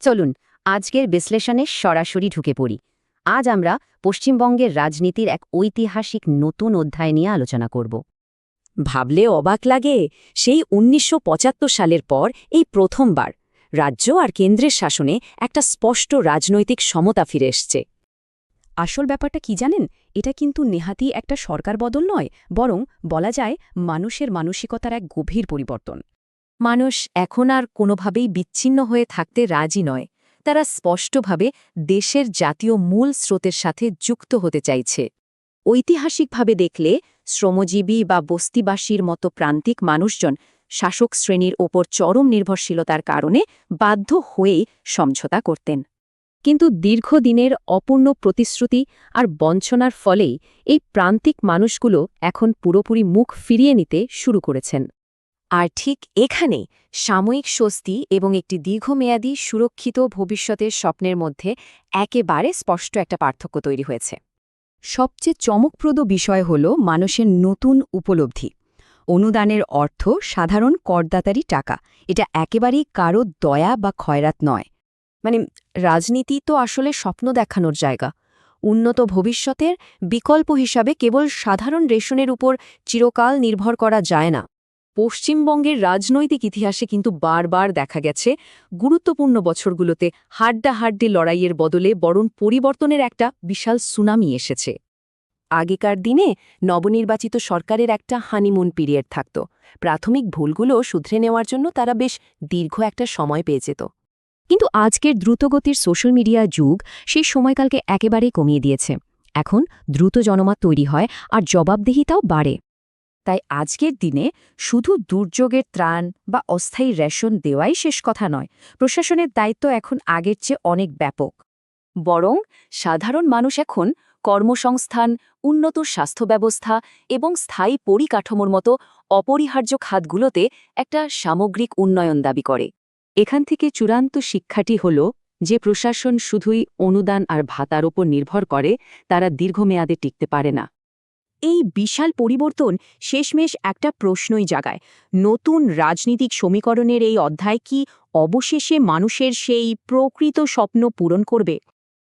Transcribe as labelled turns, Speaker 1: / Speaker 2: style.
Speaker 1: চলুন আজকের বিশ্লেষণে সরাসরি ঢুকে পড়ি। আজ আমরা পশ্চিমবঙ্গের রাজনীতির এক ঐতিহাসিক নতুন অধ্যায় নিয়ে আলোচনা করব।
Speaker 2: ভাবলে অবাক লাগে, সেই ১৯৭৫ সালের পর এই প্রথমবার রাজ্য আর কেন্দ্রের শাসনে একটা স্পষ্ট রাজনৈতিক সমতা ফিরে এসছে।
Speaker 3: আসল ব্যাপারটা কি জানেন? এটা কিন্তু নেহাতি একটা সরকার বদল নয়, বরং বলা যায় মানুষের মানসিকতার এক গভীর পরিবর্তন।
Speaker 2: মানুষ এখন আর কোনোভাবেই বিচ্ছিন্ন হয়ে থাকতে রাজি নয়। তারা স্পষ্টভাবে দেশের জাতীয় মূল স্রোতের সাথে যুক্ত হতে চাইছে। ঐতিহাসিকভাবে দেখলে শ্রমজীবী বা বস্তিবাসীর মতো প্রান্তিক মানুষজন শাসক শ্রেণীর ওপর চরম নির্ভরশীলতার কারণে বাধ্য হয়েই সমঝোতা করতেন। কিন্তু দীর্ঘদিনের অপূর্ণ প্রতিশ্রুতি আর বঞ্চনার ফলেই এই প্রান্তিক মানুষগুলো এখন পুরোপুরি মুখ ফিরিয়ে নিতে শুরু করেছেন। আর ঠিক এখানেই সাময়িক স্বস্তি এবং একটি দীর্ঘমেয়াদী সুরক্ষিত ভবিষ্যতের স্বপ্নের মধ্যে একেবারে স্পষ্ট একটা পার্থক্য তৈরি হয়েছে।
Speaker 3: সবচেয়ে চমকপ্রদ বিষয় হল মানুষের নতুন উপলব্ধি। অনুদানের অর্থ সাধারণ করদাতারই টাকা, এটা একেবারেই কারো দয়া বা খয়রাত নয়।
Speaker 2: মানে রাজনীতি তো আসলে স্বপ্ন দেখানোর জায়গা। উন্নত ভবিষ্যতের বিকল্প হিসাবে কেবল সাধারণ রেশনের উপর চিরকাল নির্ভর করা যায় না। পশ্চিমবঙ্গের রাজনৈতিক ইতিহাসে কিন্তু বারবার দেখা গেছে গুরুত্বপূর্ণ বছরগুলোতে হাড্ডাহাড্ডি লড়াইয়ের বদলে বরং পরিবর্তনের একটা বিশাল সুনামি এসেছে। আগেকার দিনে নবনির্বাচিত সরকারের একটা হানিমুন পিরিয়ড থাকত। প্রাথমিক ভুলগুলো শুধরে নেওয়ার জন্য তারা বেশ দীর্ঘ একটা সময় পেয়ে যেত।
Speaker 3: কিন্তু আজকের দ্রুতগতির সোশ্যাল মিডিয়া যুগ সেই সময়কালকে একেবারেই কমিয়ে দিয়েছে। এখন দ্রুত জনমত তৈরি হয় আর জবাবদিহিতাও বাড়ে।
Speaker 2: তাই আজকের দিনে শুধু দুর্যোগের ত্রাণ বা অস্থায়ী রেশন দেওয়াই শেষ কথা নয়। প্রশাসনের দায়িত্ব এখন আগের চেয়ে অনেক ব্যাপক। বরং সাধারণ মানুষ এখন কর্মসংস্থান, উন্নত স্বাস্থ্য ব্যবস্থা এবং স্থায়ী পরিকাঠামোর মতো অপরিহার্য খাতগুলোতে একটা সামগ্রিক উন্নয়ন দাবি করে। এখান থেকে চূড়ান্ত শিক্ষাটি হল যে প্রশাসন শুধুই অনুদান আর ভাতার ওপর নির্ভর করে, তারা দীর্ঘমেয়াদে টিকতে পারে না।
Speaker 3: এই বিশাল পরিবর্তন শেষমেশ একটা প্রশ্নই জাগায়, নতুন রাজনীতিক সমীকরণের এই অধ্যায় কি অবশেষে মানুষের সেই প্রকৃত স্বপ্ন পূরণ করবে?